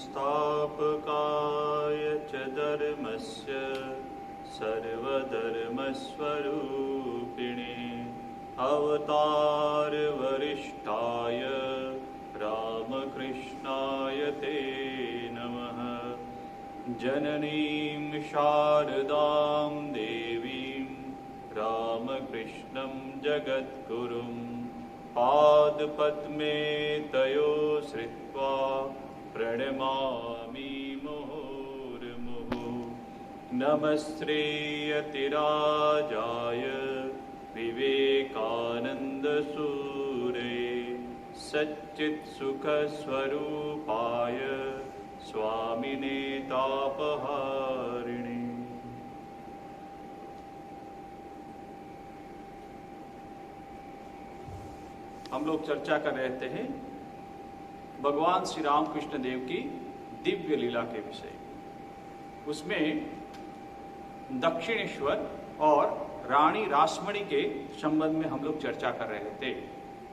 संस्थापकाय च धर्मस्य सर्वधर्मस्वरूपिणे अवतारवरिष्ठाय रामकृष्णाय ते नमः। जननीं शारदां देवीं रामकृष्णं जगद्गुरुं पादपद्मे तयो श्रित्वा प्रणमामि मुहुर्मुहुः। नमस्तेऽतिराजाय विवेकानन्दसूरे सच्चित्सुखस्वरूपाय स्वामिने तापहारिणे। हम लोग चर्चा कर रहे थे भगवान श्री रामकृष्ण देव की दिव्य लीला के विषय। उसमें दक्षिणेश्वर और रानी रासमणी के संबंध में हम लोग चर्चा कर रहे थे।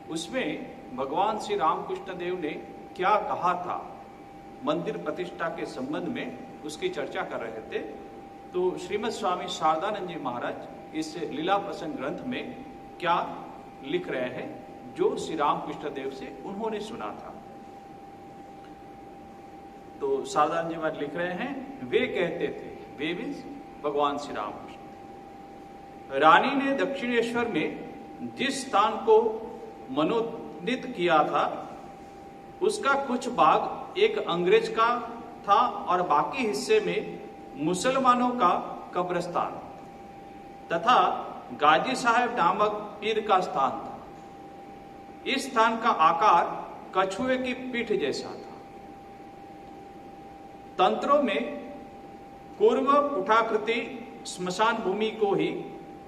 उसमें भगवान श्री रामकृष्ण देव ने क्या कहा था मंदिर प्रतिष्ठा के संबंध में, उसकी चर्चा कर रहे थे। तो श्रीमद स्वामी शारदानंद जी महाराज इस लीला प्रसंग ग्रंथ में क्या लिख रहे हैं जो श्री रामकृष्ण देव से उन्होंने सुना था। तो शारदानंद जी महाराज लिख रहे हैं, वे कहते थे, वे मीन्स भगवान श्री रामकृष्ण, रानी ने दक्षिणेश्वर में जिस स्थान को मनोनीत किया था उसका कुछ भाग एक अंग्रेज का था और बाकी हिस्से में मुसलमानों का कब्रस्तान तथा गाजी साहब नामक पीर का स्थान था। इस स्थान का आकार कछुए की पीठ जैसा था। तंत्रों में पूर्व पुठाकृति स्मशान भूमि को ही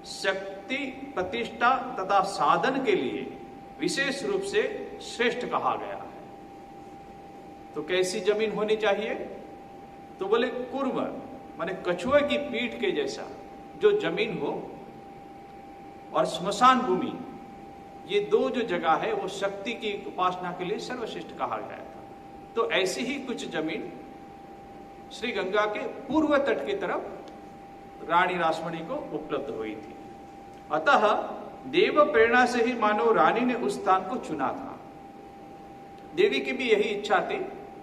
शक्ति प्रतिष्ठा तथा साधन के लिए विशेष रूप से श्रेष्ठ कहा गया है। तो कैसी जमीन होनी चाहिए? तो बोले कुर्म माने कछुए की पीठ के जैसा जो जमीन हो, और स्मशान भूमि, ये दो जो जगह है वो शक्ति की उपासना के लिए सर्वश्रेष्ठ कहा गया था। तो ऐसी ही कुछ जमीन श्री गंगा के पूर्व तट की तरफ रानी रासमणी को उपलब्ध हुई थी। अतः देव प्रेरणा से ही मानो रानी ने उस स्थान को चुना था। देवी की भी यही इच्छा थी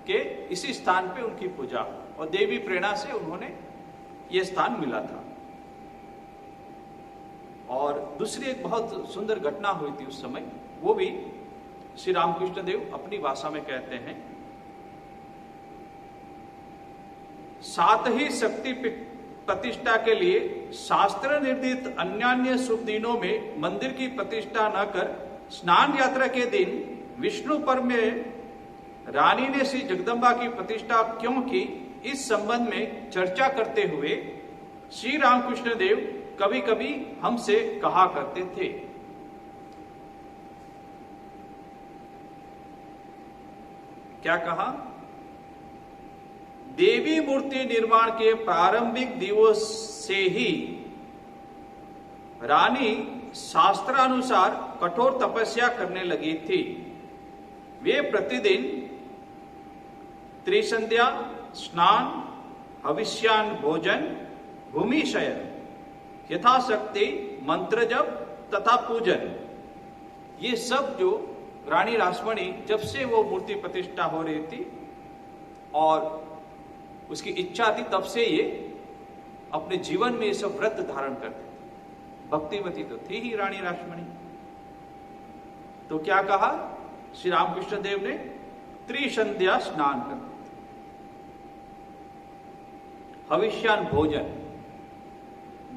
कि इसी स्थान पे उनकी पूजा हो, और देवी प्रेरणा से उन्होंने ये स्थान मिला था। और दूसरी एक बहुत सुंदर घटना हुई थी उस समय, वो भी श्री रामकृष्ण देव अपनी भाषा में कहते हैं, साथ ही शक्ति प्रतिष्ठा के लिए शास्त्र निर्दिष्ट अन्यान्य शुभ दिनों में मंदिर की प्रतिष्ठा न कर स्नान यात्रा के दिन विष्णु पर्व में रानी ने श्री जगदम्बा की प्रतिष्ठा क्यों की, इस संबंध में चर्चा करते हुए श्री रामकृष्ण देव कभी कभी हमसे कहा करते थे, क्या कहा? देवी मूर्ति निर्माण के प्रारंभिक दिवस से ही रानी शास्त्रानुसार कठोर तपस्या करने लगी थी। वे प्रतिदिन त्रिसंध्या, स्नान, हविष्यान भोजन, भूमि शयन, यथाशक्ति मंत्र जप तथा पूजन, ये सब जो रानी रासमणी जब से वो मूर्ति प्रतिष्ठा हो रही थी और उसकी इच्छा थी, तब से ये अपने जीवन में ये सब व्रत धारण करते थे। भक्तिवती तो थी ही रानी रासमणी। तो क्या कहा श्री रामकृष्ण देव ने? त्रिसंध्या स्नान करते थे, हविष्यान भोजन,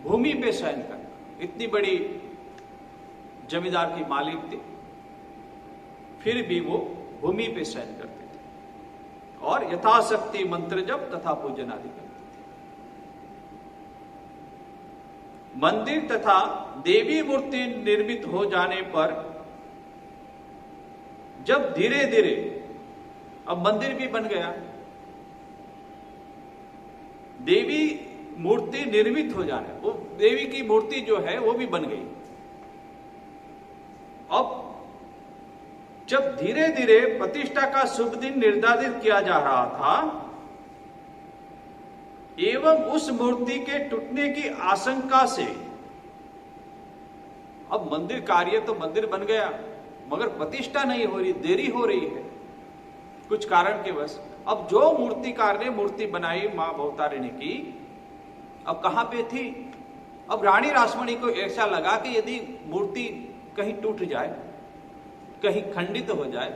भूमि पे शयन करना। इतनी बड़ी जमींदार की मालिक थी, फिर भी वो भूमि पे शयन करते थे और यथाशक्ति मंत्र जप तथा पूजन आदि करते थे। मंदिर तथा देवी मूर्ति निर्मित हो जाने पर जब धीरे धीरे अब मंदिर भी बन गया, देवी मूर्ति निर्मित हो जाने, वो देवी की मूर्ति जो है वो भी बन गई। अब जब धीरे धीरे प्रतिष्ठा का शुभ दिन निर्धारित किया जा रहा था एवं उस मूर्ति के टूटने की आशंका से, अब मंदिर कार्य तो मंदिर बन गया मगर प्रतिष्ठा नहीं हो रही, देरी हो रही है कुछ कारण के वश। अब जो मूर्तिकार ने मूर्ति बनाई मां भवतारिणी की, अब कहां पे थी? अब रानी रासमणी को ऐसा लगा कि यदि मूर्ति कहीं टूट जाए, कहीं खंडित हो जाए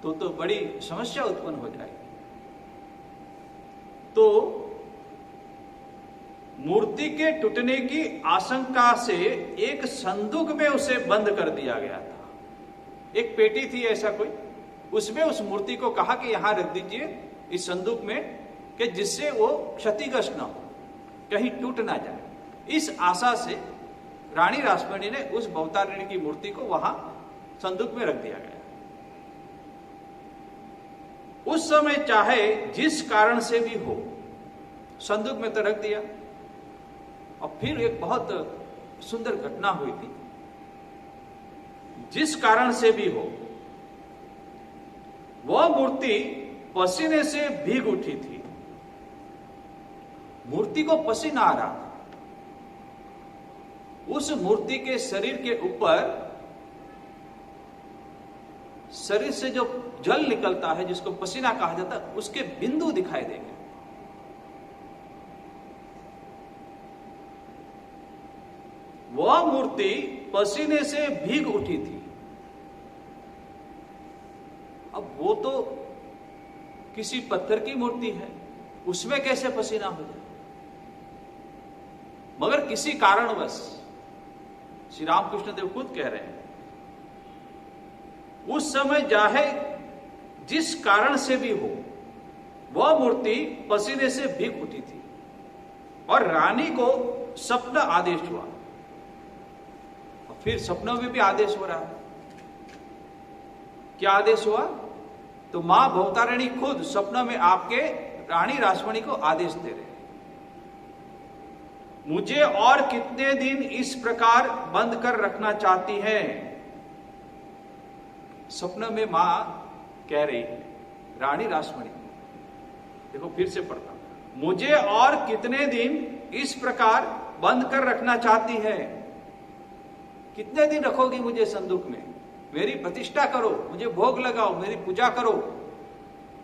तो बड़ी समस्या उत्पन्न हो जाएगी। तो मूर्ति के टूटने की आशंका से एक संदूक में उसे बंद कर दिया गया था। एक पेटी थी ऐसा कोई, उसमें उस मूर्ति को कहा कि यहां रख दीजिए इस संदूक में, कि जिससे वो क्षतिग्रस्त ना हो, कहीं टूट ना जाए। इस आशा से रानी रासमणी ने उस भवतारिणी की मूर्ति को वहां संदूक में रख दिया गया। उस समय चाहे जिस कारण से भी हो, संदूक में तो रख दिया। और फिर एक बहुत सुंदर घटना हुई थी। जिस कारण से भी हो, वह मूर्ति पसीने से भीग उठी थी। मूर्ति को पसीना आ रहा था। उस मूर्ति के शरीर के ऊपर, शरीर से जो जल निकलता है जिसको पसीना कहा जाता है, उसके बिंदु दिखाई देंगे। वह मूर्ति पसीने से भीग उठी थी। अब वो तो किसी पत्थर की मूर्ति है, उसमें कैसे पसीना हो जाए? मगर किसी कारणवश, श्री रामकृष्ण देव खुद कह रहे हैं, उस समय चाहे जिस कारण से भी हो, वह मूर्ति पसीने से भीग उठी थी। और रानी को स्वप्न आदेश हुआ। और फिर सपनों में भी आदेश हो रहा है। क्या आदेश हुआ? तो मां भवतारिणी खुद स्वप्न में आपके रानी रासमणी को आदेश दे रहे, मुझे और कितने दिन इस प्रकार बंद कर रखना चाहती है? स्वप्न में मां कह रही है रानी रासमणी, देखो फिर से पढ़ता हूं, मुझे और कितने दिन इस प्रकार बंद कर रखना चाहती है? कितने दिन रखोगी मुझे संदूक में? मेरी प्रतिष्ठा करो, मुझे भोग लगाओ, मेरी पूजा करो,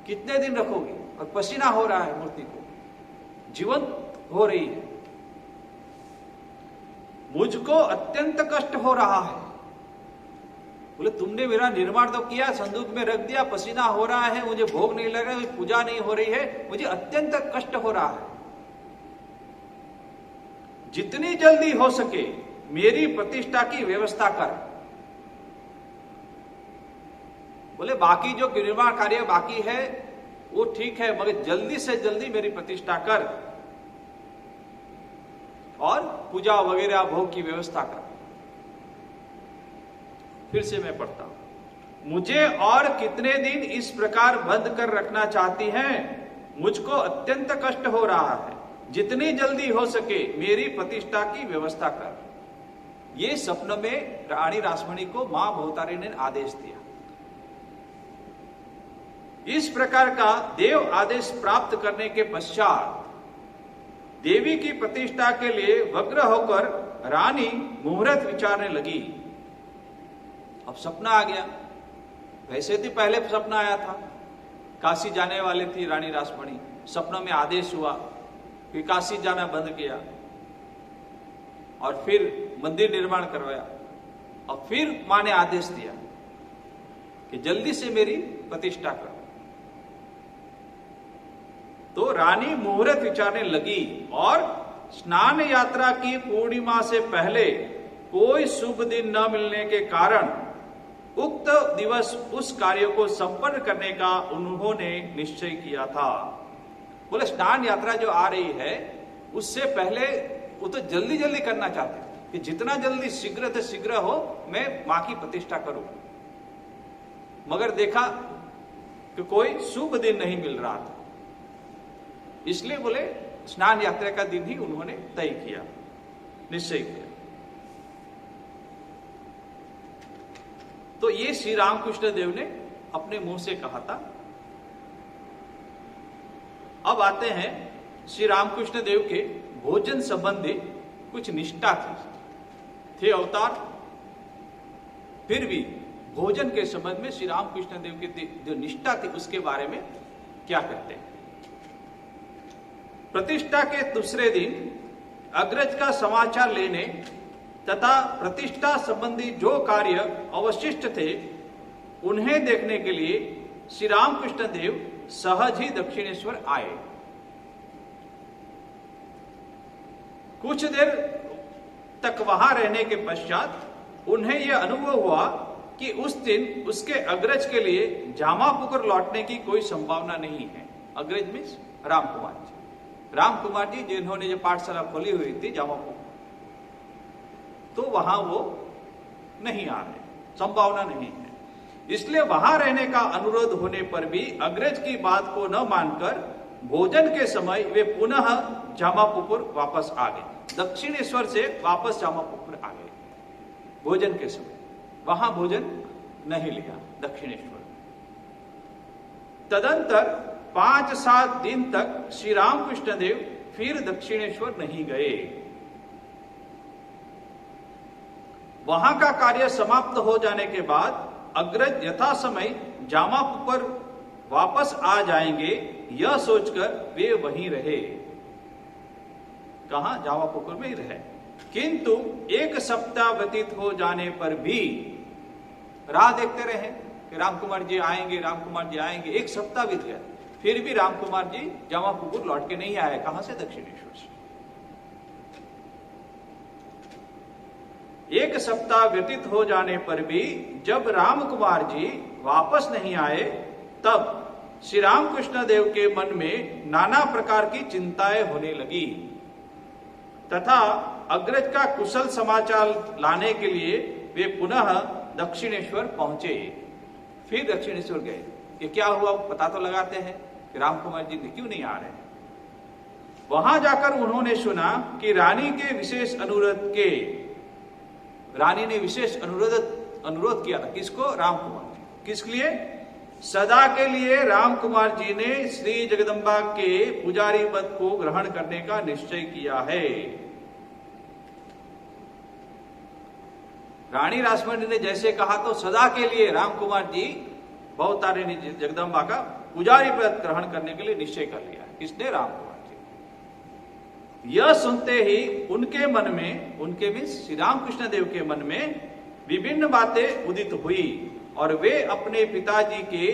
कितने दिन रखोगी? और पसीना हो रहा है, मूर्ति को जीवंत हो रही है। मुझको अत्यंत कष्ट हो रहा है। बोले तुमने मेरा निर्माण तो किया, संदूक में रख दिया, पसीना हो रहा है, मुझे भोग नहीं लग रहा है, पूजा नहीं हो रही है, मुझे अत्यंत कष्ट हो रहा है। जितनी जल्दी हो सके मेरी प्रतिष्ठा की व्यवस्था कर। बोले बाकी जो निर्माण कार्य बाकी है वो ठीक है, मगर जल्दी से जल्दी मेरी प्रतिष्ठा कर और पूजा वगैरह भोग की व्यवस्था कर। फिर से मैं पढ़ता हूं, मुझे और कितने दिन इस प्रकार बंद कर रखना चाहती हैं? मुझको अत्यंत कष्ट हो रहा है, जितनी जल्दी हो सके मेरी प्रतिष्ठा की व्यवस्था कर। ये स्वप्न में रानी रासमणी को मां भवतारिणी ने आदेश दिया। इस प्रकार का देव आदेश प्राप्त करने के पश्चात देवी की प्रतिष्ठा के लिए व्यग्र होकर रानी मुहूर्त विचारने लगी। अब सपना आ गया। वैसे तो पहले सपना आया था, काशी जाने वाले थी रानी रासमणी, सपनों में आदेश हुआ कि काशी जाना बंद किया और फिर मंदिर निर्माण करवाया। और फिर मां ने आदेश दिया कि जल्दी से मेरी प्रतिष्ठा करो। तो रानी मुहूर्त विचारने लगी और स्नान यात्रा की पूर्णिमा से पहले कोई शुभ दिन न मिलने के कारण उक्त दिवस उस कार्य को संपन्न करने का उन्होंने निश्चय किया था। बोले स्नान यात्रा जो आ रही है उससे पहले वो तो जल्दी जल्दी करना चाहते थे कि जितना जल्दी शीघ्र से शीघ्र हो मैं मां की प्रतिष्ठा करूं। मगर देखा कि कोई शुभ दिन नहीं मिल रहा था, इसलिए बोले स्नान यात्रा का दिन ही उन्होंने तय किया, निश्चय किया। तो ये श्री रामकृष्ण देव ने अपने मुंह से कहा था। अब आते हैं श्री रामकृष्ण देव के भोजन संबंधी कुछ निष्ठा थे अवतार, फिर भी भोजन के संबंध में श्री रामकृष्ण देव की जो निष्ठा थी उसके बारे में क्या कहते हैं। प्रतिष्ठा के दूसरे दिन अग्रज का समाचार लेने तथा प्रतिष्ठा संबंधी जो कार्य अवशिष्ट थे उन्हें देखने के लिए श्री रामकृष्ण देव सहज ही दक्षिणेश्वर आए। कुछ देर तक वहां रहने के पश्चात उन्हें यह अनुभव हुआ कि उस दिन उसके अग्रज के लिए जामापुकुर लौटने की कोई संभावना नहीं है। अग्रज मीन्स राम कुमार जी जिन्होंने जो पाठशाला खोली हुई थी जामापुकुर, तो वहां वो नहीं आ रहे, संभावना नहीं है। इसलिए वहां रहने का अनुरोध होने पर भी अग्रज की बात को न मानकर भोजन के समय वे पुनः जामापुकुर वापस आ गए। दक्षिणेश्वर से वापस जामापुकुर आ गए भोजन के समय, वहां भोजन नहीं लिया दक्षिणेश्वर। तदंतर 5-7 दिन तक श्री रामकृष्ण देव फिर दक्षिणेश्वर नहीं गए। वहां का कार्य समाप्त हो जाने के बाद अग्रज यथा समय जामापुकुर वापस आ जाएंगे यह सोचकर वे वहीं रहे। कहां? जामापुकुर में ही रहे। किंतु 1 सप्ताह व्यतीत हो जाने पर भी राह देखते रहे कि रामकुमार जी आएंगे, रामकुमार जी आएंगे। 1 सप्ताह बीत गया, फिर भी रामकुमार जी जामापुकुर लौट के नहीं आए। कहां से? दक्षिणेश्वर से। 1 सप्ताह व्यतीत हो जाने पर भी जब रामकुमार जी वापस नहीं आए तब श्री रामकृष्ण देव के मन में नाना प्रकार की चिंताएं होने लगी तथा अग्रज का कुशल समाचार लाने के लिए वे पुनः दक्षिणेश्वर पहुंचे। फिर दक्षिणेश्वर गए। ये क्या हुआ पता तो लगाते हैं कि रामकुमार जी क्यों नहीं आ रहे। वहां जाकर उन्होंने सुना कि रानी के विशेष अनुरोध के, रानी ने विशेष अनुरोध किया था। किसको? रामकुमार। किस लिए? सदा के लिए रामकुमार जी ने श्री जगदम्बा के पुजारी पद को ग्रहण करने का निश्चय किया है। रानी रासमणी ने जैसे कहा तो सदा के लिए रामकुमार जी बहुतारिणी जगदम्बा का पुजारी पद ग्रहण करने के लिए निश्चय कर लिया। किसने? रामकुमार जी। यह सुनते ही उनके मन में, उनके भी श्री रामकृष्ण देव के मन में विभिन्न बातें उदित हुई और वे अपने पिताजी के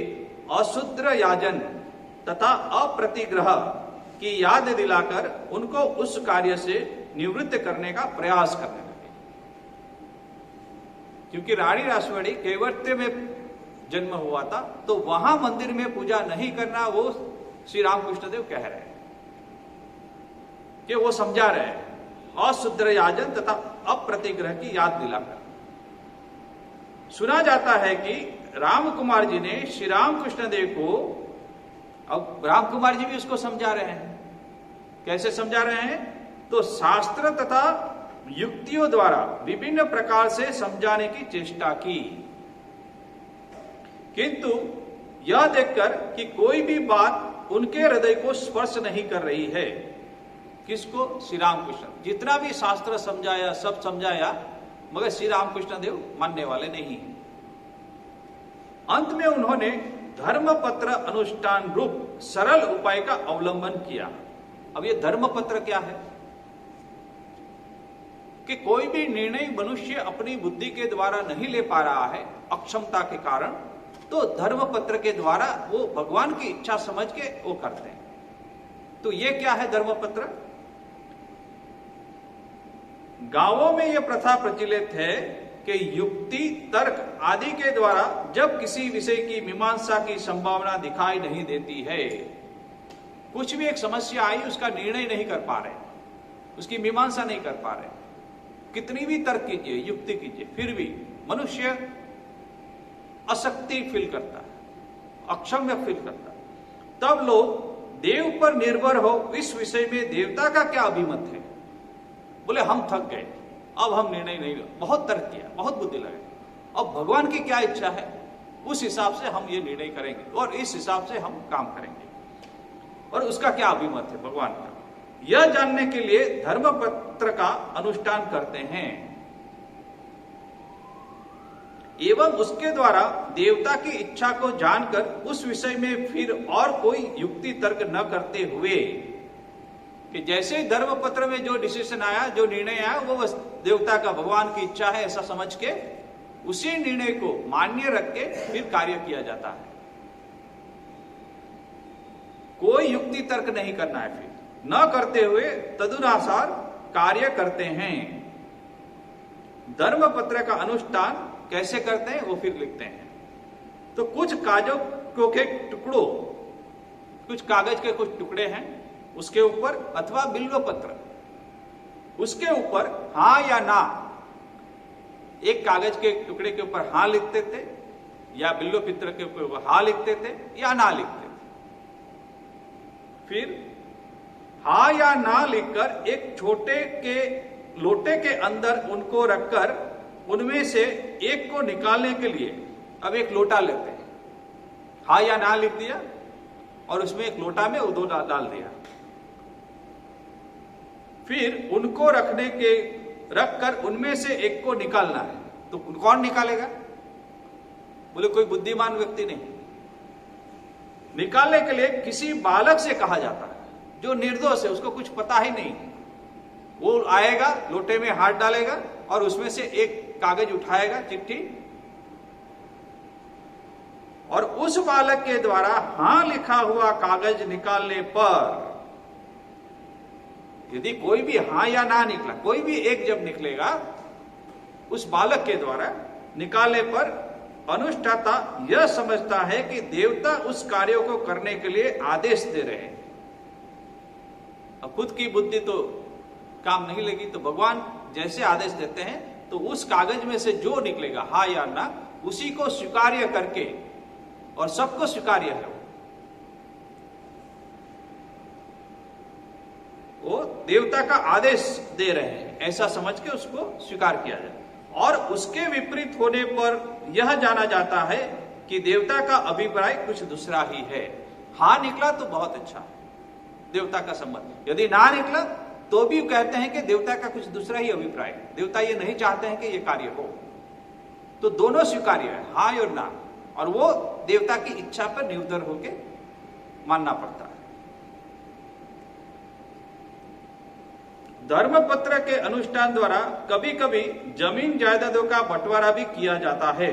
अशुद्र याजन तथा अप्रतिग्रह की याद दिलाकर उनको उस कार्य से निवृत्त करने का प्रयास करने लगे। क्योंकि रानी रासमणी कैवर्त्य में जन्म हुआ था, तो वहां मंदिर में पूजा नहीं करना वो श्री रामकृष्ण देव कह रहे हैं कि वो समझा रहे हैं अशुद्र याजन तथा अप्रतिग्रह की याद दिलाकर। सुना जाता है कि रामकुमार जी ने श्री रामकृष्ण देव को, अब रामकुमार जी भी उसको समझा रहे हैं। कैसे समझा रहे हैं? तो शास्त्र तथा युक्तियों द्वारा विभिन्न प्रकार से समझाने की चेष्टा की, किंतु यह देखकर कि कोई भी बात उनके हृदय को स्पर्श नहीं कर रही है। किसको? श्री रामकृष्ण। जितना भी शास्त्र समझाया सब समझाया, मगर श्री रामकृष्ण देव मानने वाले नहीं हैं। अंत में उन्होंने धर्मपत्र अनुष्ठान रूप सरल उपाय का अवलंबन किया। अब ये धर्मपत्र क्या है? कि कोई भी निर्णय मनुष्य अपनी बुद्धि के द्वारा नहीं ले पा रहा है अक्षमता के कारण, तो धर्मपत्र के द्वारा वो भगवान की इच्छा समझ के वो करते हैं। तो ये क्या है धर्मपत्र? गांवों में यह प्रथा प्रचलित है कि युक्ति, तर्क आदि के द्वारा जब किसी विषय की मीमांसा की संभावना दिखाई नहीं देती है, कुछ भी एक समस्या आई उसका निर्णय नहीं कर पा रहे, उसकी मीमांसा नहीं कर पा रहे, कितनी भी तर्क कीजिए, युक्ति कीजिए, फिर भी मनुष्य अशक्ति फील करता है, अक्षम्य फील करता है, तब लोग देव पर निर्भर हो इस विषय में देवता का क्या अभिमत है। बोले हम थक गए, अब हम निर्णय नहीं ले, बहुत तर्क किया, बहुत बुद्धि लगे, अब भगवान की क्या इच्छा है, उस हिसाब से हम ये निर्णय करेंगे और इस हिसाब से हम काम करेंगे। और उसका क्या अभिमत है भगवान का, यह जानने के लिए धर्म पत्र का अनुष्ठान करते हैं एवं उसके द्वारा देवता की इच्छा को जानकर उस विषय में फिर और कोई युक्ति तर्क न करते हुए, कि जैसे ही धर्म पत्र में जो डिसीजन आया, जो निर्णय आया, वो बस देवता का, भगवान की इच्छा है ऐसा समझ के उसी निर्णय को मान्य रख के फिर कार्य किया जाता है। कोई युक्ति तर्क नहीं करना है, फिर न करते हुए तदनुसार कार्य करते हैं। धर्म पत्र का अनुष्ठान कैसे करते हैं वो फिर लिखते हैं। तो कुछ कागजों के टुकड़ों, कुछ कागज के कुछ टुकड़े हैं, उसके ऊपर अथवा बिल्व पत्र, उसके ऊपर हां या ना, एक कागज के टुकड़े के ऊपर हां लिखते थे या बिल्व पत्र के ऊपर हां लिखते थे या ना लिखते थे। फिर हां या ना लिखकर एक छोटे के लोटे के अंदर उनको रखकर उनमें से एक को निकालने के लिए अब एक लोटा लेते हैं, हां या ना लिख दिया और उसमें एक लोटा में वो दो डाल दिया। फिर उनको रखकर उनमें से एक को निकालना है। तो कौन निकालेगा? बोले कोई बुद्धिमान व्यक्ति नहीं, निकालने के लिए किसी बालक से कहा जाता है जो निर्दोष है, उसको कुछ पता ही नहीं। वो आएगा, लोटे में हाथ डालेगा और उसमें से एक कागज उठाएगा, चिट्ठी, और उस बालक के द्वारा हां लिखा हुआ कागज निकालने पर यदि कोई भी हां या ना निकला, कोई भी एक जब निकलेगा उस बालक के द्वारा निकालने पर अनुष्ठाता यह समझता है कि देवता उस कार्य को करने के लिए आदेश दे रहे हैं। अब खुद की बुद्धि तो काम नहीं लगी, तो भगवान जैसे आदेश देते हैं तो उस कागज में से जो निकलेगा हां या ना, उसी को स्वीकार्य करके, और सबको स्वीकार्य है वो देवता का आदेश दे रहे हैं, ऐसा समझ के उसको स्वीकार किया जाए। और उसके विपरीत होने पर यह जाना जाता है कि देवता का अभिप्राय कुछ दूसरा ही है। हां निकला तो बहुत अच्छा, देवता का संबंध। यदि ना निकला तो भी कहते हैं कि देवता का कुछ दूसरा ही अभिप्राय है, देवता ये नहीं चाहते हैं कि ये कार्य हो। तो दोनों स्वीकार्य है, हां और ना, और वो देवता की इच्छा पर निर्भर होकर मानना पड़ता है। धर्मपत्र के अनुष्ठान द्वारा कभी कभी जमीन जायदादों का बंटवारा भी किया जाता है।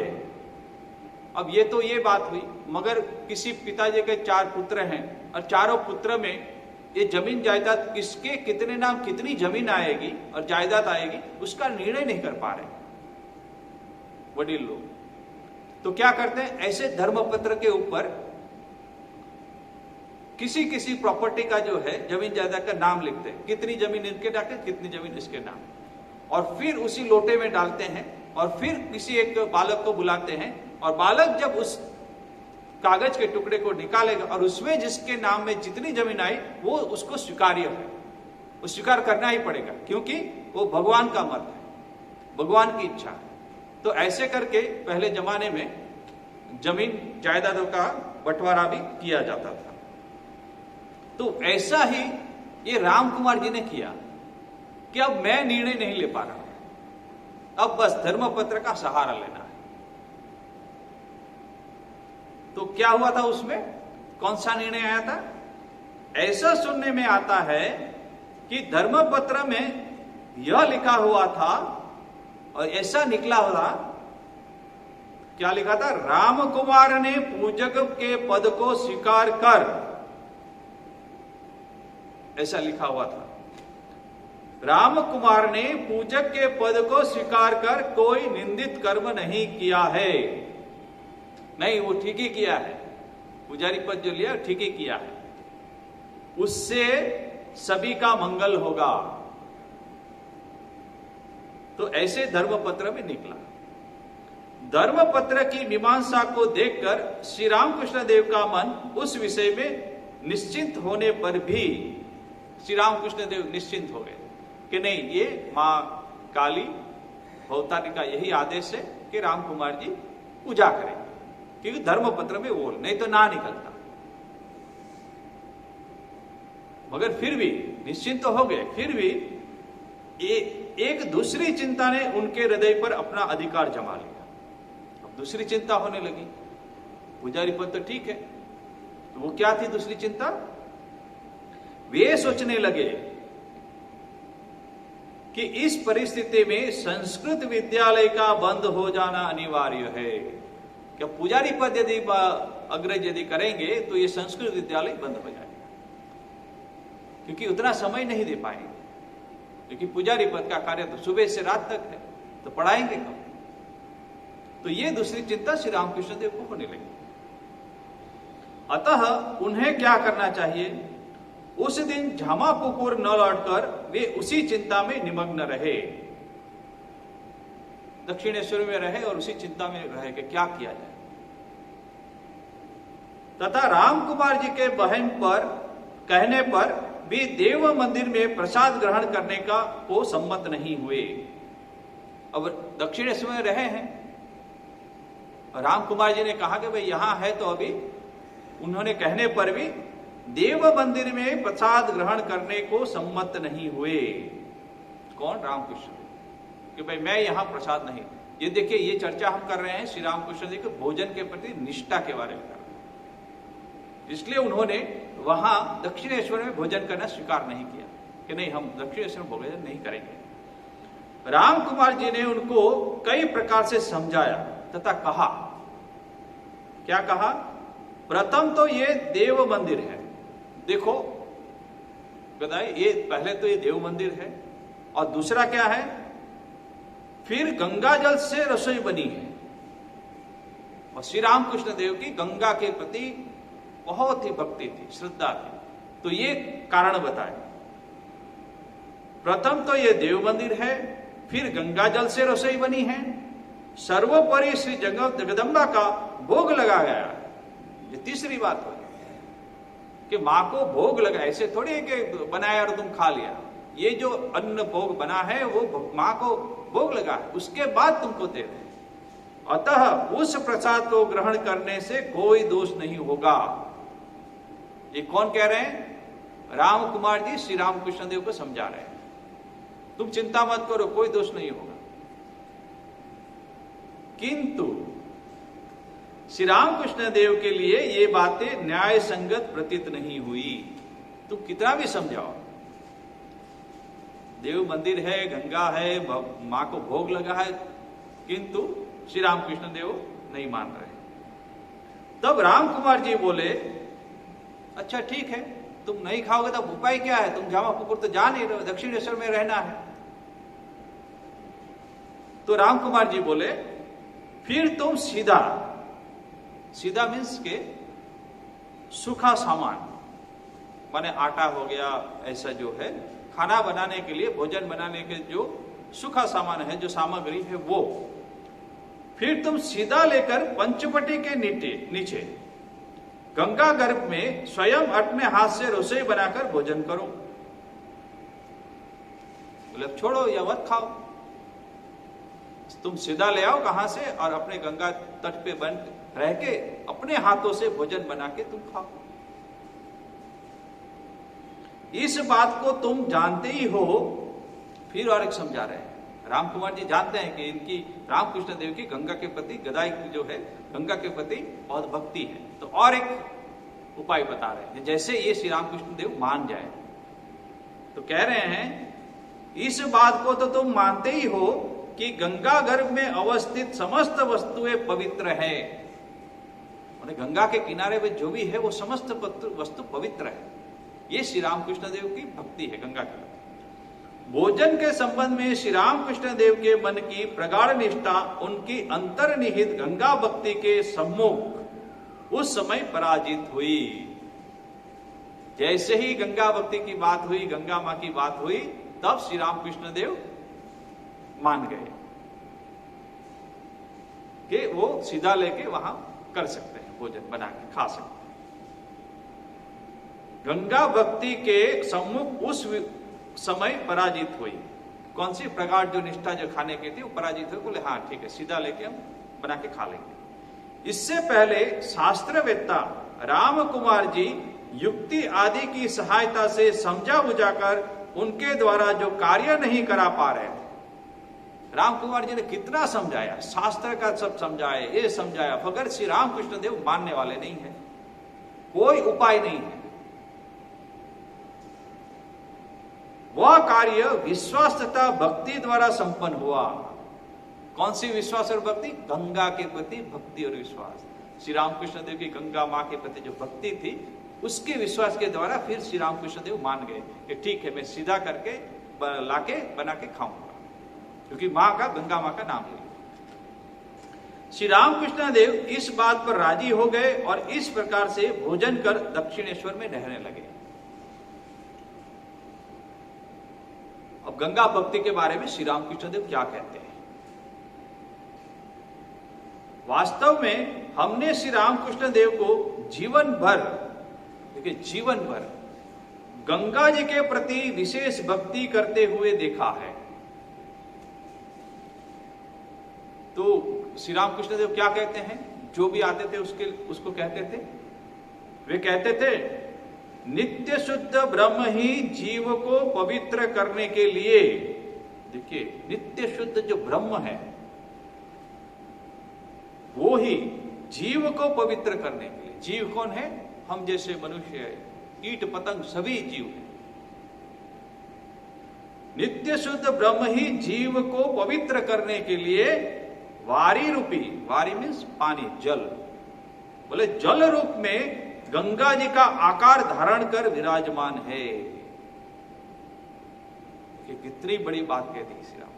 अब ये तो ये बात हुई, मगर किसी पिताजी के 4 पुत्र हैं और चारों पुत्र में ये जमीन जायदाद किसके कितने नाम, कितनी जमीन आएगी और जायदाद आएगी, उसका निर्णय नहीं कर पा रहे वडील लोग। तो क्या करते हैं, ऐसे धर्मपत्र के ऊपर किसी किसी प्रॉपर्टी का जो है जमीन जायदाद का नाम लिखते हैं, कितनी जमीन इनके डालते, कितनी जमीन इसके नाम, और फिर उसी लोटे में डालते हैं और फिर किसी एक बालक को बुलाते हैं, और बालक जब उस कागज के टुकड़े को निकालेगा और उसमें जिसके नाम में जितनी जमीन आई वो उसको स्वीकार्य है, वो स्वीकार करना ही पड़ेगा, क्योंकि वो भगवान का मत है, भगवान की इच्छा है। तो ऐसे करके पहले जमाने में जमीन जायदादों का बंटवारा भी किया जाता था। तो ऐसा ही ये राम कुमार जी ने किया कि अब मैं निर्णय नहीं ले पा रहा, अब बस धर्मपत्र का सहारा लेना है। तो क्या हुआ था उसमें, कौन सा निर्णय आया था? ऐसा सुनने में आता है कि धर्मपत्र में यह लिखा हुआ था और ऐसा निकला हुआ, क्या लिखा था, राम कुमार ने पूजक के पद को स्वीकार कर, ऐसा लिखा हुआ था। राम कुमार ने पूजक के पद को स्वीकार कर कोई निंदित कर्म नहीं किया है। नहीं, वो ठीक ही किया है, पुजारी पद जो लिया ठीक ही किया है, उससे सभी का मंगल होगा। तो ऐसे धर्मपत्र में निकला। धर्मपत्र की मीमांसा को देखकर श्री रामकृष्ण देव का मन उस विषय में निश्चिंत होने पर भी श्री रामकृष्ण देव निश्चिंत हो गए कि नहीं, ये मां काली भवतारी का यही आदेश है, कि राम कुमार जी पूजा करेंगे, क्योंकि धर्मपत्र में वो नहीं तो ना निकलता। मगर फिर भी निश्चिंत तो हो गए, फिर भी एक दूसरी चिंता ने उनके हृदय पर अपना अधिकार जमा लिया। अब दूसरी चिंता होने लगी। पुजारी पद तो ठीक है, तो वो क्या थी दूसरी चिंता? वे सोचने लगे कि इस परिस्थिति में संस्कृत विद्यालय का बंद हो जाना अनिवार्य है। क्या पुजारी पद यदि अग्रज यदि करेंगे तो ये संस्कृत विद्यालय बंद हो जाएगा, क्योंकि उतना समय नहीं दे पाएंगे, क्योंकि पुजारी पद का कार्य तो सुबह से रात तक है, तो पढ़ाएंगे कब? तो ये दूसरी चिंता श्री रामकृष्ण देव को होने लगी। अतः उन्हें क्या करना चाहिए? उस दिन झामापुकुर न लौटकर वे उसी चिंता में निमग्न रहे, दक्षिणेश्वर में रहे और उसी चिंता में रहे कि क्या किया जाए। तथा राम कुमार जी के बहन पर कहने पर भी देव मंदिर में प्रसाद ग्रहण करने को सम्मत नहीं हुए। अब दक्षिणेश्वर में रहे हैं, राम कुमार जी ने कहा कि भाई यहां है, तो अभी उन्होंने कहने पर भी देव मंदिर में प्रसाद ग्रहण करने को सम्मत नहीं हुए। कौन? रामकृष्ण, कि भाई मैं यहां प्रसाद नहीं। ये देखिए, ये चर्चा हम कर रहे हैं श्री रामकृष्ण जी के भोजन के प्रति निष्ठा के बारे में कर रहे हैं, इसलिए उन्होंने वहां दक्षिणेश्वर में भोजन करना स्वीकार नहीं किया कि नहीं, हम दक्षिणेश्वर में भोजन नहीं करेंगे। राम कुमार जी ने उनको कई प्रकार से समझाया तथा कहा, क्या कहा? प्रथम तो ये देव मंदिर है, देखो बताइए, ये पहले तो ये देव मंदिर है, और दूसरा क्या है? फिर गंगा जल से रसोई बनी है, और श्री रामकृष्ण देव की गंगा के प्रति बहुत ही भक्ति थी, श्रद्धा थी। तो ये कारण बताए, प्रथम तो ये देव मंदिर है, फिर गंगा जल से रसोई बनी है, सर्वोपरि श्री जगदम्बा का भोग लगा गया। ये तीसरी बात हो कि मां को भोग लगा, ऐसे थोड़ी कि बनाया और तुम खा लिया। ये जो अन्न भोग बना है वो मां को भोग लगा है, उसके बाद तुमको दे रहे। अतः उस प्रसाद को ग्रहण करने से कोई दोष नहीं होगा। ये कौन कह रहे हैं? राम कुमार जी श्री रामकृष्ण देव को समझा रहे हैं, तुम चिंता मत करो, कोई दोष नहीं होगा। किंतु श्री रामकृष्ण देव के लिए ये बातें न्याय संगत प्रतीत नहीं हुई। तुम कितना भी समझाओ, देव मंदिर है, गंगा है, मां को भोग लगा है, किंतु श्री रामकृष्ण देव नहीं मान रहे। तब राम कुमार जी बोले, अच्छा ठीक है, तुम नहीं खाओगे तो उपाय क्या है? तुम झामापुकुर तो जा नहीं रहे, दक्षिणेश्वर में रहना है। तो राम कुमार जी बोले, फिर तुम सीधा मीन्स के सूखा सामान, माने आटा हो गया, ऐसा जो है खाना बनाने के लिए, भोजन बनाने के जो सूखा सामान है, जो सामग्री है, वो फिर तुम सीधा लेकर पंचवटी के नीचे गंगा गर्भ में स्वयं अपने हाथ से रसोई बनाकर भोजन करो। मतलब छोड़ो या मत खाओ, तुम सीधा ले आओ कहां से, और अपने गंगा तट पे बन रह के अपने हाथों से भोजन बना के तुम खाओ। इस बात को तुम जानते ही हो। फिर और एक समझा रहे हैं, राम कुमार जी जानते हैं कि इनकी रामकृष्ण देव की गंगा के प्रति, गदाई जो है गंगा के प्रति बहुत भक्ति है। तो और एक उपाय बता रहे हैं, जैसे ये श्री रामकृष्ण देव मान जाए। तो कह रहे हैं, इस बात को तो तुम मानते ही हो कि गंगा गर्भ में अवस्थित समस्त वस्तुएं पवित्र है। गंगा के किनारे पे जो भी है वो समस्त वस्तु पवित्र है। ये श्री रामकृष्ण देव की भक्ति है गंगा के प्रति। भोजन के संबंध में श्री रामकृष्ण देव के मन की प्रगाढ़ निष्ठा उनकी अंतर्निहित गंगा भक्ति के सम्मुख उस समय पराजित हुई। जैसे ही गंगा भक्ति की बात हुई, गंगा मां की बात हुई, तब श्री रामकृष्ण देव मान गए कि वो सीधा लेके वहां कर सकते हैं, भोजन बना के खा सकते हैं। गंगा भक्ति के सम्मुख उस समय पराजित हुई। कौन सी प्रगाढ़ जो निष्ठा जो खाने की थी वो पराजित हुए, बोले हाँ ठीक है सीधा लेके हम बना के खा लेंगे। इससे पहले शास्त्रवेत्ता राम कुमार जी युक्ति आदि की सहायता से समझा बुझाकर उनके द्वारा जो कार्य नहीं करा पा रहे थे, राम कुमार जी ने कितना समझाया, शास्त्र का सब समझाया, ये समझाया, मगर श्री रामकृष्ण देव मानने वाले नहीं है, कोई उपाय नहीं है। वह कार्य विश्वास तथा भक्ति द्वारा संपन्न हुआ। कौन सी विश्वास और भक्ति? गंगा के प्रति भक्ति और विश्वास। श्री रामकृष्ण देव की गंगा माँ के प्रति जो भक्ति थी, उसके विश्वास के द्वारा फिर श्री रामकृष्ण देव मान गए कि ठीक है मैं सीधा करके लाके बना के खाऊंगा, क्योंकि माँ का, गंगा माँ का नाम लिया। श्री रामकृष्ण देव इस बात पर राजी हो गए और इस प्रकार से भोजन कर दक्षिणेश्वर में रहने लगे। अब गंगा भक्ति के बारे में श्री रामकृष्ण देव क्या कहते हैं? वास्तव में हमने श्री रामकृष्ण देव को जीवन भर, देखिए जीवन भर गंगा जी के प्रति विशेष भक्ति करते हुए देखा है। तो श्री रामकृष्ण देव क्या कहते हैं? जो भी आते थे उसको कहते थे, वे कहते थे नित्य शुद्ध ब्रह्म ही जीव को पवित्र करने के लिए, देखिए नित्य शुद्ध जो ब्रह्म है वो ही जीव को पवित्र करने के लिए, जीव कौन है? हम जैसे मनुष्य है, कीट पतंग सभी जीव है। नित्य शुद्ध ब्रह्म ही जीव को पवित्र करने के लिए वारी रूपी, वारी मीन्स पानी, जल, बोले जल रूप में गंगा जी का आकार धारण कर विराजमान है। कि कितनी बड़ी बात कहती श्री राम।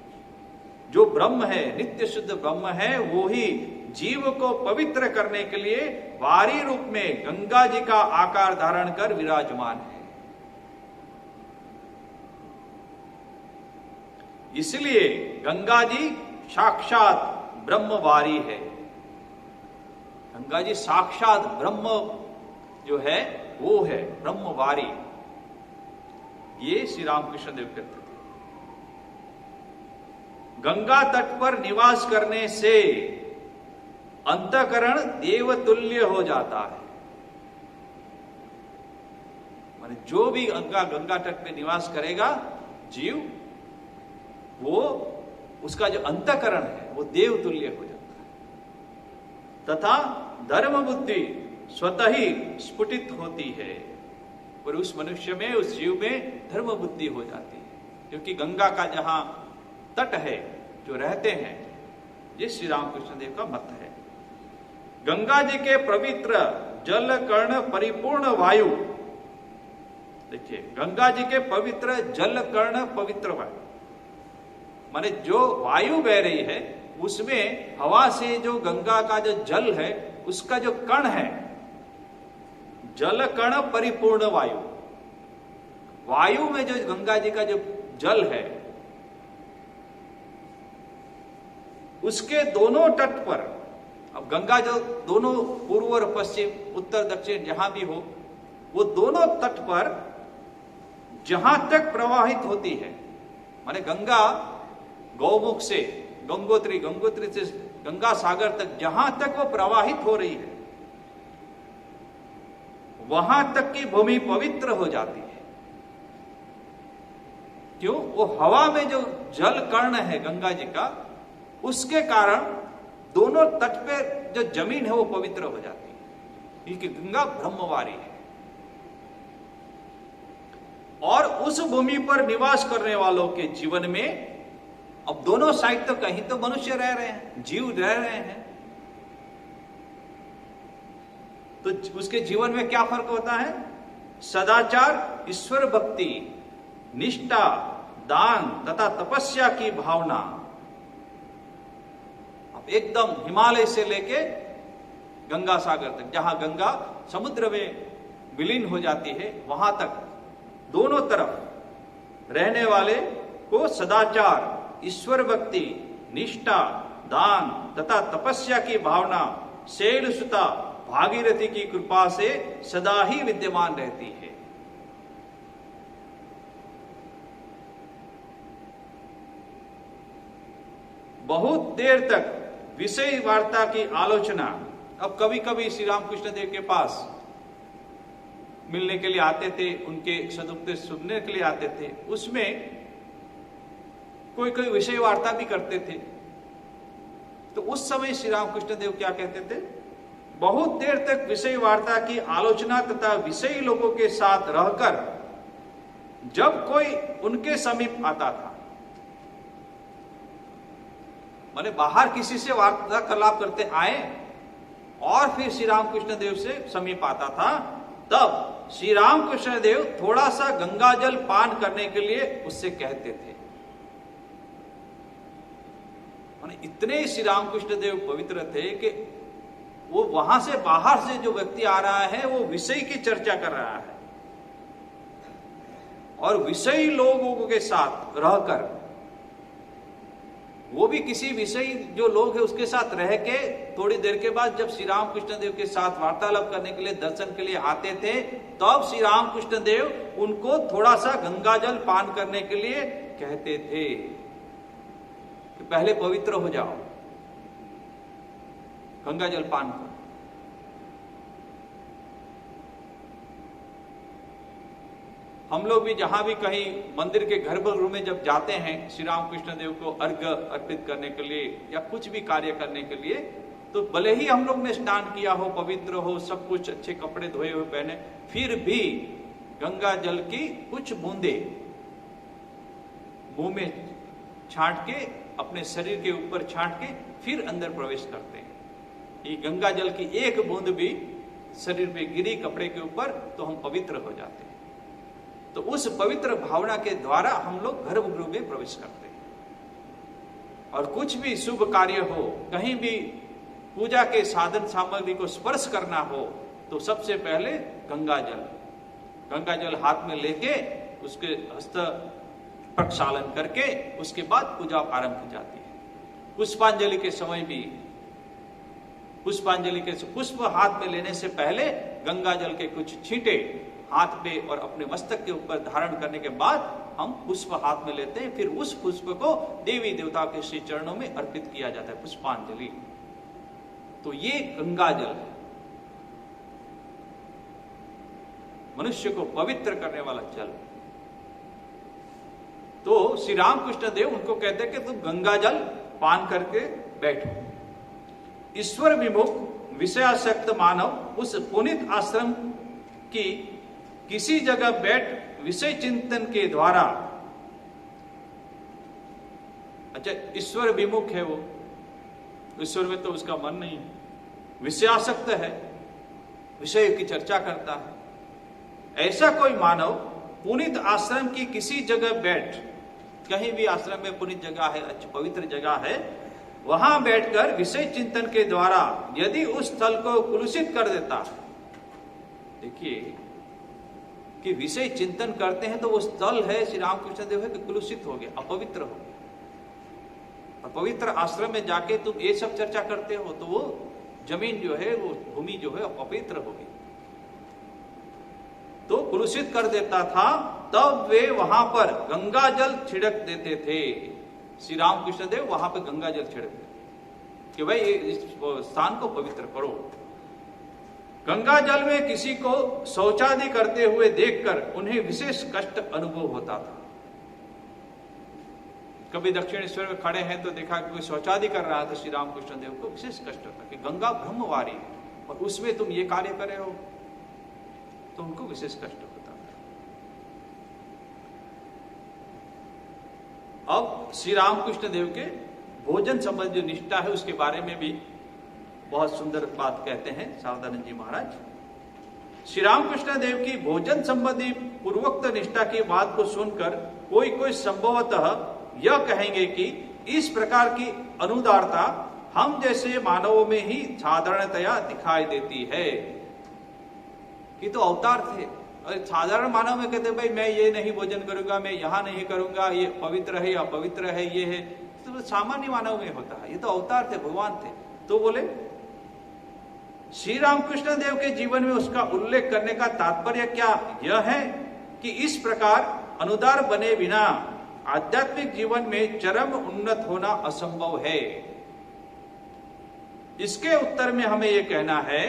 जो ब्रह्म है, नित्य शुद्ध ब्रह्म है, वो ही जीव को पवित्र करने के लिए वारी रूप में गंगा जी का आकार धारण कर विराजमान है। इसलिए गंगा जी साक्षात ब्रह्मवारी है। गंगा जी साक्षात ब्रह्म जो है वो है ब्रह्मवारी। ये श्री रामकृष्ण देव कहते थे। गंगा तट पर निवास करने से अंतःकरण देवतुल्य हो जाता है। माने जो भी गंगा तट पे निवास करेगा जीव, वो उसका जो अंतःकरण है वो देवतुल्य हो जाता है तथा धर्म बुद्धि स्वतः ही स्फुटित होती है। और उस मनुष्य में, उस जीव में धर्म बुद्धि हो जाती है, क्योंकि गंगा का जहां तट है, जो रहते हैं, ये श्री रामकृष्ण देव का मत है। गंगा जी के पवित्र जल कर्ण परिपूर्ण वायु, देखिए गंगा जी के पवित्र जल कर्ण पवित्र वायु, माने जो वायु बह रही है उसमें हवा से जो गंगा का जो जल है उसका जो कण है, जल कण परिपूर्ण वायु, वायु में जो गंगा जी का जो जल है उसके दोनों तट पर, अब गंगा जो दोनों पूर्व और पश्चिम, उत्तर दक्षिण जहां भी हो, वो दोनों तट पर जहां तक प्रवाहित होती है, माने गंगा गौमुख से गंगोत्री, गंगोत्री से गंगा सागर तक जहां तक वो प्रवाहित हो रही है, वहां तक की भूमि पवित्र हो जाती है। क्यों? वो हवा में जो जल कर्ण है गंगा जी का, उसके कारण दोनों तट पे जो जमीन है वो पवित्र हो जाती है, क्योंकि गंगा ब्रह्मवारी है। और उस भूमि पर निवास करने वालों के जीवन में, अब दोनों साइड तो कहीं तो मनुष्य रह रहे हैं, जीव रह रहे हैं, तो उसके जीवन में क्या फर्क होता है? सदाचार, ईश्वर भक्ति, निष्ठा, दान तथा तपस्या की भावना। अब एकदम हिमालय से लेके गंगा सागर तक, जहां गंगा समुद्र में विलीन हो जाती है, वहां तक दोनों तरफ रहने वाले को सदाचार, ईश्वर भक्ति, निष्ठा, दान तथा तपस्या की भावना शैलसुता भागीरथी की कृपा से सदा ही विद्यमान रहती है। बहुत देर तक विषय वार्ता की आलोचना। अब कभी कभी श्री रामकृष्ण देव के पास मिलने के लिए आते थे, उनके सदुपदेश सुनने के लिए आते थे, उसमें कोई कोई विषय वार्ता भी करते थे। तो उस समय श्री रामकृष्ण देव क्या कहते थे? बहुत देर तक विषय वार्ता की आलोचना तथा विषयी लोगों के साथ रहकर जब कोई उनके समीप आता था, माने बाहर किसी से वार्तालाप करते आए और फिर श्री रामकृष्ण देव से समीप आता था, तब श्री रामकृष्ण देव थोड़ा सा गंगाजल पान करने के लिए उससे कहते थे। माने इतने श्री रामकृष्ण देव पवित्र थे कि वो वहां से बाहर से जो व्यक्ति आ रहा है वो विषय की चर्चा कर रहा है और विषयी लोगों के साथ रहकर, वो भी किसी विषय जो लोग है उसके साथ रह के थोड़ी देर के बाद जब श्री रामकृष्ण देव के साथ वार्तालाप करने के लिए, दर्शन के लिए आते थे, तब श्री रामकृष्ण देव उनको थोड़ा सा गंगाजल पान करने के लिए कहते थे कि पहले पवित्र हो जाओ, गंगाजल पान करो। हम लोग भी जहां भी कहीं मंदिर के गर्भगृह में जब जाते हैं श्री रामकृष्ण देव को अर्घ्य अर्पित करने के लिए या कुछ भी कार्य करने के लिए, तो भले ही हम लोग ने स्नान किया हो, पवित्र हो, सब कुछ अच्छे कपड़े धोए हुए पहने, फिर भी गंगा जल की कुछ बूंदे मुंह में छांट के, अपने शरीर के ऊपर छांट के फिर अंदर प्रवेश करते हैं। ये गंगा जल की एक बूंद भी शरीर पे गिरी कपड़े के ऊपर तो हम पवित्र हो जाते हैं। तो उस पवित्र भावना के द्वारा हम लोग गर्भगृह में प्रवेश करते हैं। और कुछ भी शुभ कार्य हो, कहीं भी पूजा के साधन सामग्री को स्पर्श करना हो, तो सबसे पहले गंगा जल हाथ में लेके उसके हस्त प्रक्षालन करके उसके बाद पूजा आरंभ की जाती है। पुष्पांजलि के समय भी पुष्प हाथ में लेने से पहले गंगा जल के कुछ छींटे हाथ पे और अपने मस्तक के ऊपर धारण करने के बाद हम पुष्प हाथ में लेते हैं। फिर उस पुष्प को देवी देवता के श्री चरणों में अर्पित किया जाता है, पुष्पांजलि। तो ये गंगा जल है, मनुष्य को पवित्र करने वाला जल। तो श्री रामकृष्ण देव उनको कहते हैं कि तुम गंगा जल पान करके बैठो। ईश्वर विमुख विषयासक्त मानव उस पुनीत आश्रम की किसी जगह बैठ विषय चिंतन के द्वारा, अच्छा ईश्वर विमुख है वो, ईश्वर में तो उसका मन नहीं, विषयासक्त है, विषय की चर्चा करता है। ऐसा कोई मानव पुनीत आश्रम की किसी जगह बैठ, कहीं भी आश्रम में पुनीत जगह है, अच्छी पवित्र जगह है, वहां बैठकर विषय चिंतन के द्वारा यदि उस स्थल को कुलुषित कर देता है। देखिए कि विषय चिंतन करते हैं तो वो स्थल है श्री रामकृष्ण देव है कि कुलुषित हो गया, अपवित्र हो गया। और पवित्र आश्रम में जाके तुम ये सब चर्चा करते हो तो वो जमीन जो है, वो भूमि जो है अपवित्र हो गई, तो कुलुषित कर देता था। तब वे वहां पर गंगा जल छिड़क देते थे। श्री रामकृष्ण देव वहां पर गंगा जल छिड़क देते कि भाई इस स्थान को पवित्र करो। गंगा जल में किसी को शौचादि करते हुए देखकर उन्हें विशेष कष्ट अनुभव होता था। कभी दक्षिणेश्वर में खड़े हैं तो देखा कि कोई शौचादि कर रहा था, श्री रामकृष्ण देव को विशेष कष्ट होता कि गंगा ब्रह्मवारी है और उसमें तुम ये कार्य कर रहे हो, तो उनको विशेष कष्ट होता था। अब श्री रामकृष्ण देव के भोजन संबंधी जो निष्ठा है उसके बारे में भी बहुत सुंदर बात कहते हैं शारदानंद जी महाराज। श्री रामकृष्ण देव की भोजन संबंधी पूर्वोक्त निष्ठा की बात को सुनकर कोई संभवतः यह कहेंगे कि इस प्रकार की अनुदारता हम जैसे मानवों में ही साधारणतया दिखाई देती है। कि तो अवतार थे, और साधारण मानव में कहते भाई मैं ये नहीं भोजन करूंगा, मैं यहां नहीं करूंगा, ये पवित्र है या अपवित्र है, ये है, तो सामान्य मानव में होता है। ये तो अवतार थे, भगवान थे। तो बोले श्री रामकृष्ण देव के जीवन में उसका उल्लेख करने का तात्पर्य क्या यह है कि इस प्रकार अनुदार बने बिना आध्यात्मिक जीवन में चरम उन्नत होना असंभव है। इसके उत्तर में हमें यह कहना है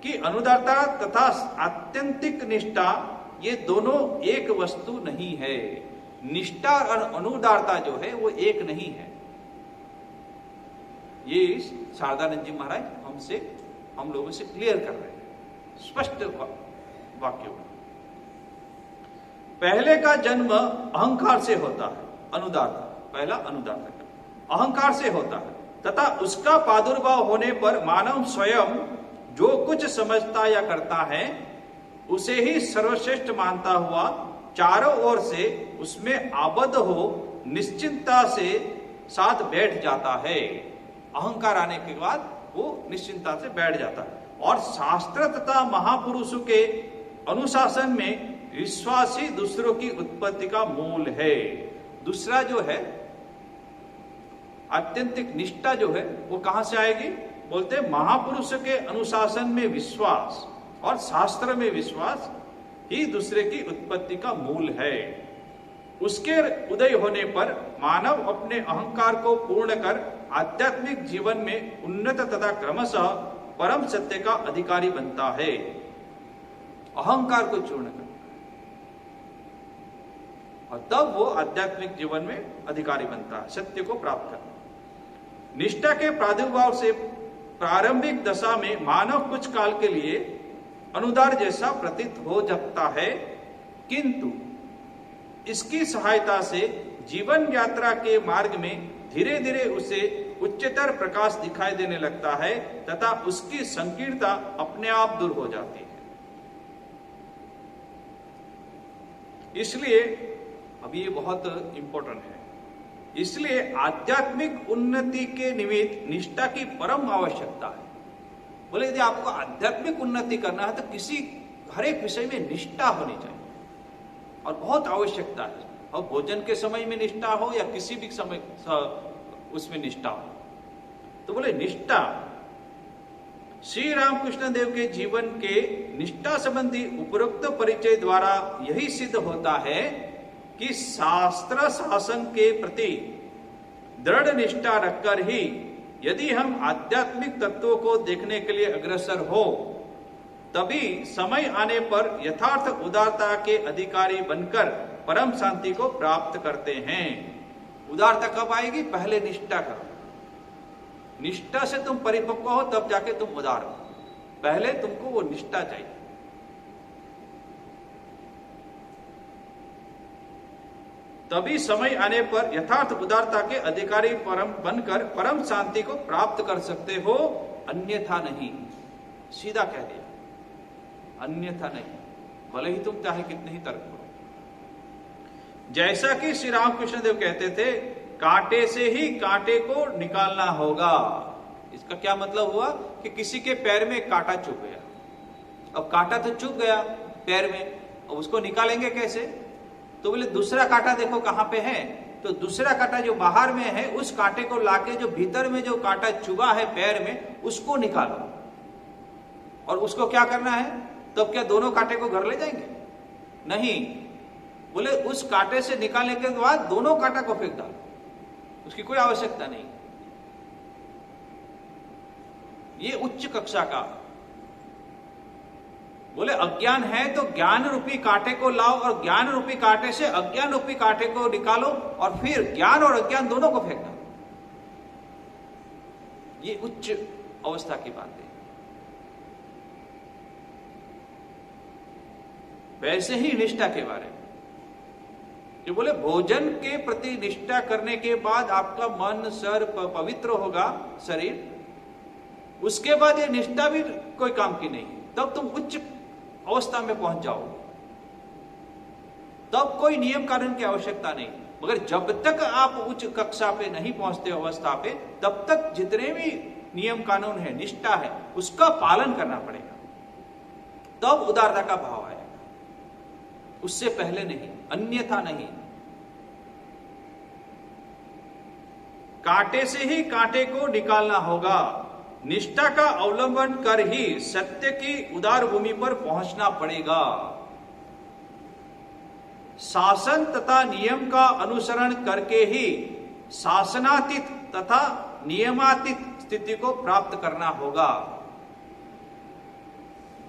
कि अनुदारता तथा आत्यंतिक निष्ठा ये दोनों एक वस्तु नहीं है। निष्ठा और अनुदारता जो है वो एक नहीं है। ये शारदानंद जी महाराज हम लोगों से क्लियर कर रहे हैं स्पष्ट वाक्यों में। पहले का जन्म अहंकार से होता है, अनुदारता, पहला अनुदारता का अहंकार से होता है, तथा उसका प्रादुर्भाव होने पर मानव स्वयं जो कुछ समझता या करता है उसे ही सर्वश्रेष्ठ मानता हुआ चारों ओर से उसमें आबद्ध हो निश्चिंतता से साथ बैठ जाता है। अहंकार आने के बाद वो निश्चिंतता से बैठ जाता है। और शास्त्र तथा महापुरुषों के अनुशासन में विश्वास ही दूसरों की उत्पत्ति का मूल है। दूसरा जो है आत्यंतिक निष्ठा जो है वो कहां से आएगी? बोलते महापुरुषों के अनुशासन में विश्वास और शास्त्र में विश्वास ही दूसरे की उत्पत्ति का मूल है। उसके उदय होने पर मानव अपने अहंकार को पूर्ण कर आध्यात्मिक जीवन में उन्नत तथा क्रमशः परम सत्य का अधिकारी बनता है। अहंकार को चूर्ण कर और तब वो आध्यात्मिक जीवन में अधिकारी बनता है, सत्य को प्राप्त करना। निष्ठा के प्रादुर्भाव से प्रारंभिक दशा में मानव कुछ काल के लिए अनुदार जैसा प्रतीत हो सकता है, किंतु इसकी सहायता से जीवन यात्रा के मार्ग में धीरे धीरे उसे उच्चतर प्रकाश दिखाई देने लगता है तथा उसकी संकीर्णता अपने आप दूर हो जाती है। इसलिए अब ये बहुत इंपॉर्टेंट है, इसलिए आध्यात्मिक उन्नति के निमित्त निष्ठा की परम आवश्यकता है। बोले यदि आपको आध्यात्मिक उन्नति करना है तो किसी हर एक विषय में निष्ठा होनी चाहिए और बहुत आवश्यकता है। और भोजन के समय में निष्ठा हो या किसी भी समय उसमें निष्ठा हो, तो बोले निष्ठा श्री रामकृष्ण देव के जीवन के निष्ठा संबंधी उपरोक्त परिचय द्वारा यही सिद्ध होता है कि शास्त्र शासन के प्रति दृढ़ निष्ठा रखकर ही यदि हम आध्यात्मिक तत्वों को देखने के लिए अग्रसर हो, तभी समय आने पर यथार्थ उदारता के अधिकारी बनकर परम शांति को प्राप्त करते हैं। उदारता कब आएगी? पहले निष्ठा करो। निष्ठा से तुम परिपक्व हो तब जाके तुम उदार हो। पहले तुमको वो निष्ठा चाहिए। तभी समय आने पर यथार्थ उदारता के अधिकारी परम बनकर परम शांति को प्राप्त कर सकते हो, अन्यथा नहीं। सीधा कह दिया, अन्यथा नहीं, भले ही तुम चाहे कितने ही तर्क करो। जैसा कि श्री रामकृष्ण देव कहते थे, कांटे से ही कांटे को निकालना होगा। इसका क्या मतलब हुआ कि किसी के पैर में कांटा चुभ गया, अब कांटा तो चुभ गया पैर में, अब उसको निकालेंगे कैसे? तो बोले दूसरा कांटा देखो कहां पे है, तो दूसरा कांटा जो बाहर में है उस कांटे को लाके जो भीतर में जो कांटा चुभा है पैर में उसको निकालो। और उसको क्या करना है? तब क्या दोनों कांटे को घर ले जाएंगे? नहीं, बोले उस कांटे से निकालने के बाद दोनों कांटा को फेंक डालो, उसकी कोई आवश्यकता नहीं। ये उच्च कक्षा का। बोले अज्ञान है तो ज्ञान रूपी कांटे को लाओ और ज्ञान रूपी कांटे से अज्ञान रूपी कांटे को निकालो और फिर ज्ञान और अज्ञान दोनों को फेंकना। ये उच्च अवस्था की बात है। वैसे ही निष्ठा के बारे में जो बोले भोजन के प्रति निष्ठा करने के बाद आपका मन सर पवित्र होगा शरीर, उसके बाद ये निष्ठा भी कोई काम की नहीं, तब तुम उच्च अवस्था में पहुंच जाओ, तब कोई नियम कानून की आवश्यकता नहीं। मगर जब तक आप उच्च कक्षा पे नहीं पहुंचते अवस्था पे, तब तक जितने भी नियम कानून है, निष्ठा है, उसका पालन करना पड़ेगा, तब उदारता का भाव आएगा, उससे पहले नहीं, अन्यथा नहीं। कांटे से ही कांटे को निकालना होगा। निष्ठा का अवलंबन कर ही सत्य की उदार भूमि पर पहुंचना पड़ेगा। शासन तथा नियम का अनुसरण करके ही शासनातीत तथा नियमातीत स्थिति को प्राप्त करना होगा।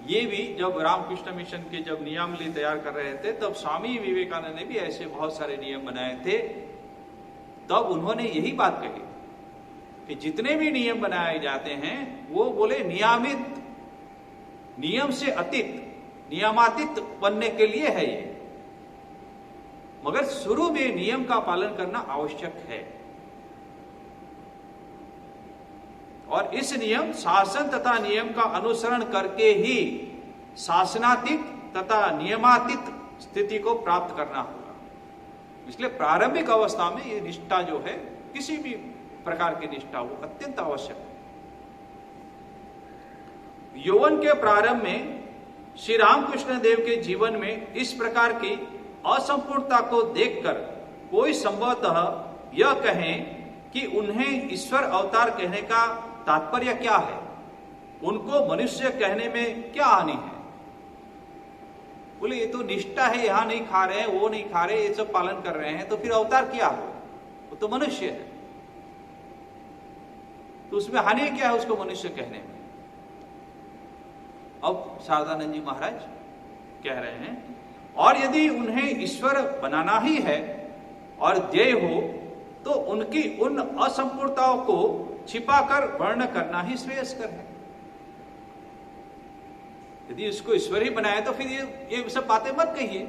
ये भी जब रामकृष्ण मिशन के जब नियमावली तैयार कर रहे थे तब स्वामी विवेकानंद ने भी ऐसे बहुत सारे नियम बनाए थे। तब उन्होंने यही बात कही कि जितने भी नियम बनाए जाते हैं वो बोले नियमित, नियम से अतीत, नियमातीत बनने के लिए है ये, मगर शुरू में नियम का पालन करना आवश्यक है। और इस नियम शासन तथा नियम का अनुसरण करके ही शासनातीत तथा नियमातीत स्थिति को प्राप्त करना होगा। इसलिए प्रारंभिक अवस्था में ये निष्ठा जो है, किसी भी प्रकार की निष्ठा, वो अत्यंत आवश्यक है। यौवन के प्रारंभ में श्री रामकृष्ण देव के जीवन में इस प्रकार की असंपूर्णता को देखकर कोई संभवतः यह कहें कि उन्हें ईश्वर अवतार कहने का तात्पर्य क्या है, उनको मनुष्य कहने में क्या हानि है। बोले ये तो निष्ठा है, यहां नहीं खा रहे हैं, वो नहीं खा रहे, ये सब पालन कर रहे हैं, तो फिर अवतार क्या हो, वो तो मनुष्य है, तो उसमें हानि क्या है उसको मनुष्य कहने में। अब शारदानंद जी महाराज कह रहे हैं, और यदि उन्हें ईश्वर बनाना ही है और ध्येय हो तो उनकी उन असंपूर्णताओं को छिपाकर वर्ण करना ही श्रेयस्कर है। यदि इसको ईश्वर ही बनाए तो फिर ये सब बातें मत कहिए।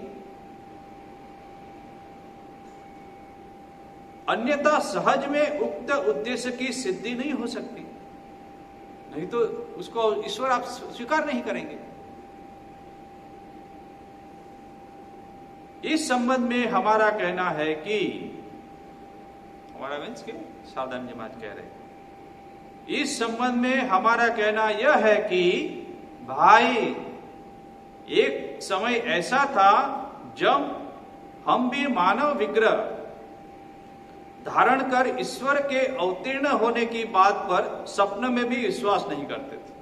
अन्यथा सहज में उक्त उद्देश्य की सिद्धि नहीं हो सकती, नहीं तो उसको ईश्वर आप स्वीकार नहीं करेंगे। इस संबंध में हमारा कहना है कि, हमारा मीन्स के सावधान जमात कह रहे हैं, इस संबंध में हमारा कहना यह है कि भाई एक समय ऐसा था जब हम भी मानव विग्रह धारण कर ईश्वर के अवतीर्ण होने की बात पर स्वप्न में भी विश्वास नहीं करते थे।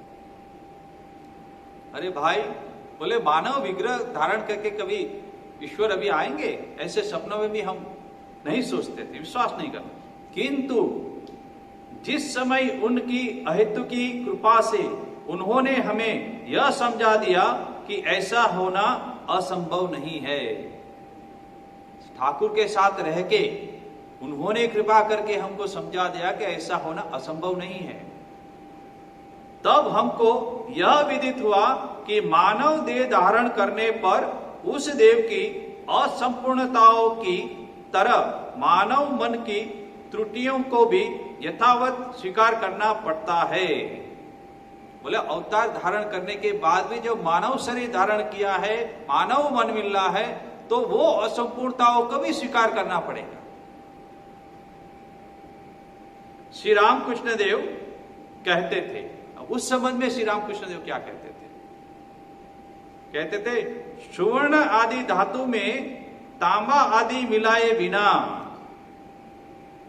अरे भाई, बोले मानव विग्रह धारण करके कभी ईश्वर अभी आएंगे, ऐसे सपनों में भी हम नहीं सोचते थे, विश्वास नहीं करते। किंतु जिस समय उनकी अहेतुकी कृपा से उन्होंने हमें यह समझा दिया कि ऐसा होना असंभव नहीं है, ठाकुर के साथ रह के उन्होंने कृपा करके हमको समझा दिया कि ऐसा होना असंभव नहीं है, तब हमको यह विदित हुआ कि मानव देह धारण करने पर उस देव की असंपूर्णताओं की तरह मानव मन की त्रुटियों को भी यथावत स्वीकार करना पड़ता है। बोले अवतार धारण करने के बाद भी जो मानव शरीर धारण किया है, मानव मन मिल रहा है, तो वो असंपूर्णताओं को भी स्वीकार करना पड़ेगा। श्री रामकृष्ण देव कहते थे, उस संबंध में श्री रामकृष्ण देव क्या कहते थे? कहते थे सुवर्ण आदि धातु में तांबा आदि मिलाए बिना,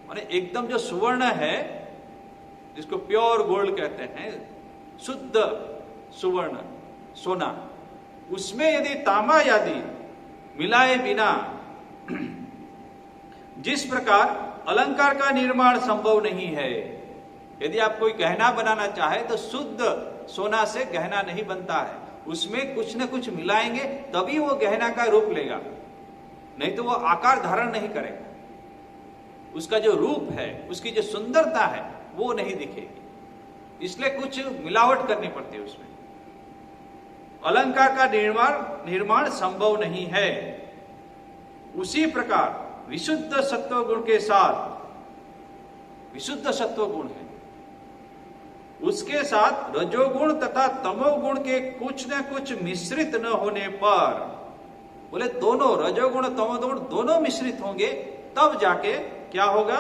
माने एकदम जो सुवर्ण है जिसको प्योर गोल्ड कहते हैं, शुद्ध सुवर्ण सोना, उसमें यदि तांबा आदि मिलाए बिना जिस प्रकार अलंकार का निर्माण संभव नहीं है, यदि आप कोई गहना बनाना चाहे तो शुद्ध सोना से गहना नहीं बनता है, उसमें कुछ न कुछ मिलाएंगे तभी वो गहना का रूप लेगा, नहीं तो वो आकार धारण नहीं करेगा, उसका जो रूप है, उसकी जो सुंदरता है वो नहीं दिखेगी, इसलिए कुछ मिलावट करनी पड़ती है उसमें। अलंकार का निर्माण संभव नहीं है। उसी प्रकार विशुद्ध सत्व गुण के साथ, विशुद्ध सत्व गुण है, उसके साथ रजोगुण तथा तमोगुण के कुछ न कुछ मिश्रित न होने पर, बोले दोनों रजोगुण तमोगुण दोनों मिश्रित होंगे तब जाके क्या होगा,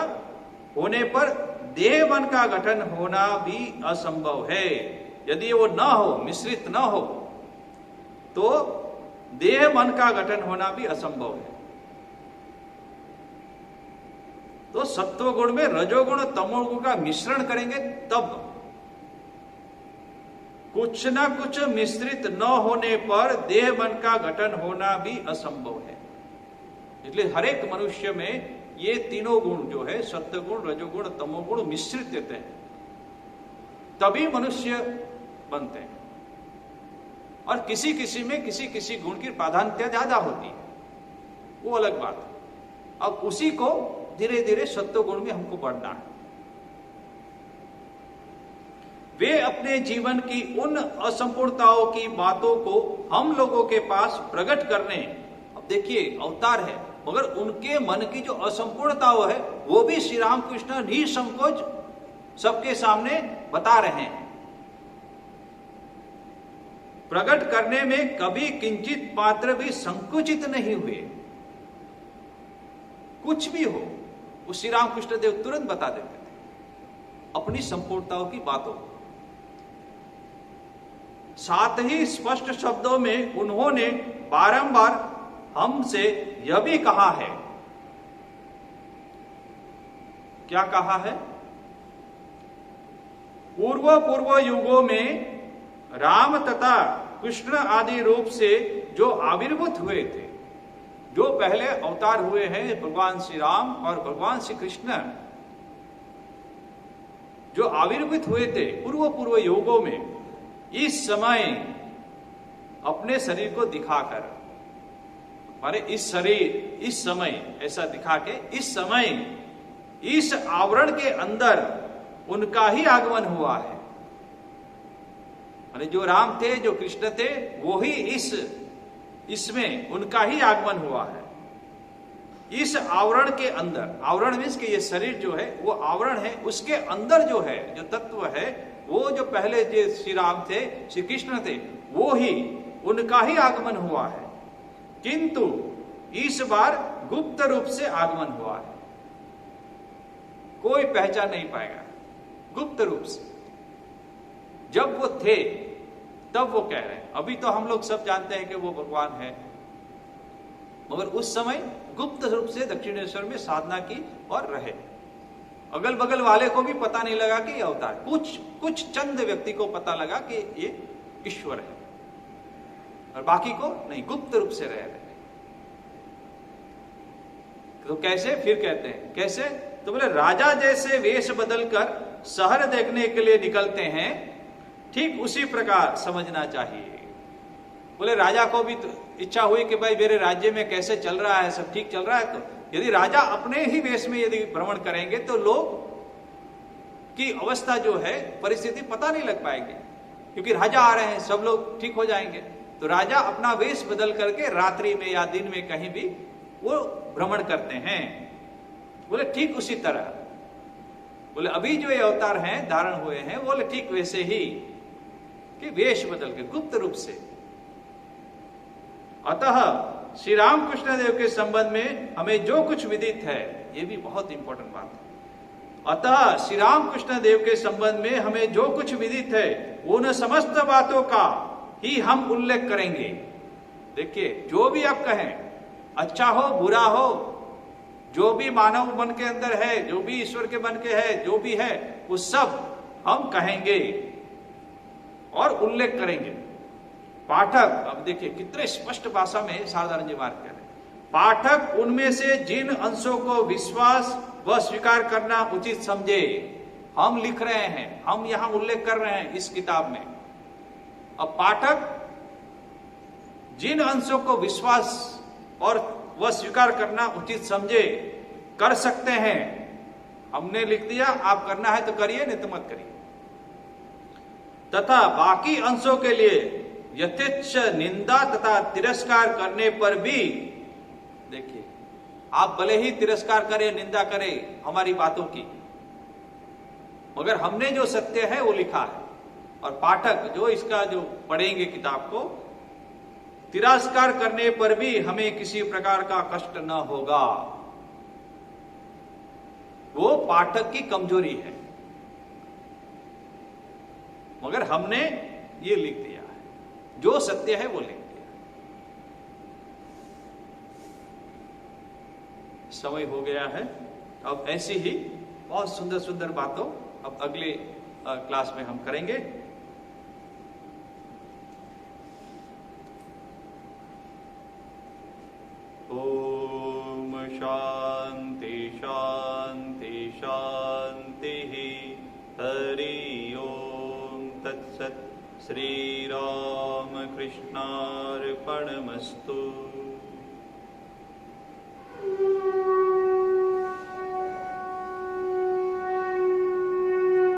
होने पर देह मन का गठन होना भी असंभव है। यदि वो न हो, मिश्रित न हो, तो देह मन का गठन होना भी असंभव है। तो सत्वगुण में रजोगुण तमोगुण का मिश्रण करेंगे तब, कुछ ना कुछ मिश्रित न होने पर देह मन का गठन होना भी असंभव है। इसलिए हर एक मनुष्य में ये तीनों गुण जो है, सत्वगुण, रजोगुण, तमोगुण मिश्रित देते हैं, तभी मनुष्य बनते हैं। और किसी किसी में किसी किसी गुण की प्राधान्यता ज्यादा होती है, वो अलग बात है। अब उसी को धीरे धीरे सत्वगुण में हमको बढ़ना है। वे अपने जीवन की उन असंपूर्णताओं की बातों को हम लोगों के पास प्रकट करने, अब देखिए अवतार है, मगर उनके मन की जो असंपूर्णताओं है वो भी श्री रामकृष्ण निसंकोच सबके सामने बता रहे हैं। प्रकट करने में कभी किंचित मात्र भी संकुचित नहीं हुए। कुछ भी हो वो श्री रामकृष्ण देव तुरंत बता देते थे अपनी संपूर्णताओं की बातों को। साथ ही स्पष्ट शब्दों में उन्होंने बारंबार हमसे यह भी कहा है। क्या कहा है? पूर्व युगों में राम तथा कृष्ण आदि रूप से जो आविर्भूत हुए थे, जो पहले अवतार हुए हैं भगवान श्री राम और भगवान श्री कृष्ण, जो आविर्भूत हुए थे पूर्व युगों में, इस समय अपने शरीर को दिखाकर, माने इस शरीर इस समय ऐसा दिखा के, इस समय इस आवरण के अंदर उनका ही आगमन हुआ है। माने जो राम थे, जो कृष्ण थे, वो ही इसमें उनका ही आगमन हुआ है। इस आवरण के अंदर, आवरण मीन्स कि ये शरीर जो है वो आवरण है, उसके अंदर जो है, जो तत्व है, वो जो पहले जो श्री राम थे, श्री कृष्ण थे, वो ही उनका ही आगमन हुआ है। किंतु इस बार गुप्त रूप से आगमन हुआ है, कोई पहचान नहीं पाएगा, गुप्त रूप से। जब वो थे तब वो कह रहे हैं, अभी तो हम लोग सब जानते हैं कि वो भगवान है, मगर उस समय गुप्त रूप से दक्षिणेश्वर में साधना की और रहे। अगल बगल वाले को भी पता नहीं लगा कि ये अवतार, कुछ चंद व्यक्ति को पता लगा कि ये ईश्वर है, और बाकी को नहीं, गुप्त रूप से रह रहे। तो कैसे? फिर कहते हैं कैसे? तो बोले राजा जैसे वेश बदलकर शहर देखने के लिए निकलते हैं, ठीक उसी प्रकार समझना चाहिए। बोले राजा को भी तो इच्छा हुई कि भाई मेरे राज्य में कैसे चल रहा है, सब ठीक चल रहा है। तो यदि राजा अपने ही वेश में यदि भ्रमण करेंगे तो लोग की अवस्था जो है, परिस्थिति पता नहीं लग पाएगी, क्योंकि राजा आ रहे हैं, सब लोग ठीक हो जाएंगे। तो राजा अपना वेश बदल करके रात्रि में या दिन में कहीं भी वो भ्रमण करते हैं। बोले ठीक उसी तरह, बोले अभी जो ये अवतार हैं, धारण हुए हैं, बोले ठीक वैसे ही कि वेश बदल के गुप्त रूप से। अतः श्री रामकृष्ण देव के संबंध में हमें जो कुछ विदित है, ये भी बहुत इंपॉर्टेंट बात है। अतः श्री रामकृष्ण देव के संबंध में हमें जो कुछ विदित है, उन समस्त बातों का ही हम उल्लेख करेंगे। देखिए, जो भी आप कहें, अच्छा हो बुरा हो, जो भी मानव मन के अंदर है, जो भी ईश्वर के मन के है, जो भी है, वो सब हम कहेंगे और उल्लेख करेंगे। पाठक, अब देखिए कितने स्पष्ट भाषा में साधारण जी बात कर रहे हैं। पाठक उनमें से जिन अंशों को विश्वास व स्वीकार करना उचित समझे, हम लिख रहे हैं, हम यहां उल्लेख कर रहे हैं इस किताब में। अब पाठक जिन अंशों को विश्वास और वह स्वीकार करना उचित समझे, कर सकते हैं, हमने लिख दिया, आप करना है तो करिए, नहीं तो मत करिए। तथा बाकी अंशों के लिए यथेच्छ निंदा तथा तिरस्कार करने पर भी, देखिए आप भले ही तिरस्कार करें, निंदा करें हमारी बातों की, मगर हमने जो सत्य है वो लिखा है, और पाठक जो इसका जो पढ़ेंगे किताब को, तिरस्कार करने पर भी हमें किसी प्रकार का कष्ट न होगा। वो पाठक की कमजोरी है, मगर हमने ये लिख दिया है, जो सत्य है वो लिख दिया। समय हो गया है, अब ऐसी ही बहुत सुंदर सुंदर बातों अब अगले क्लास में हम करेंगे। ओम शांति शांति शांति। हरि ओम तत्सत्। श्री राम कृष्णार्पणमस्तु।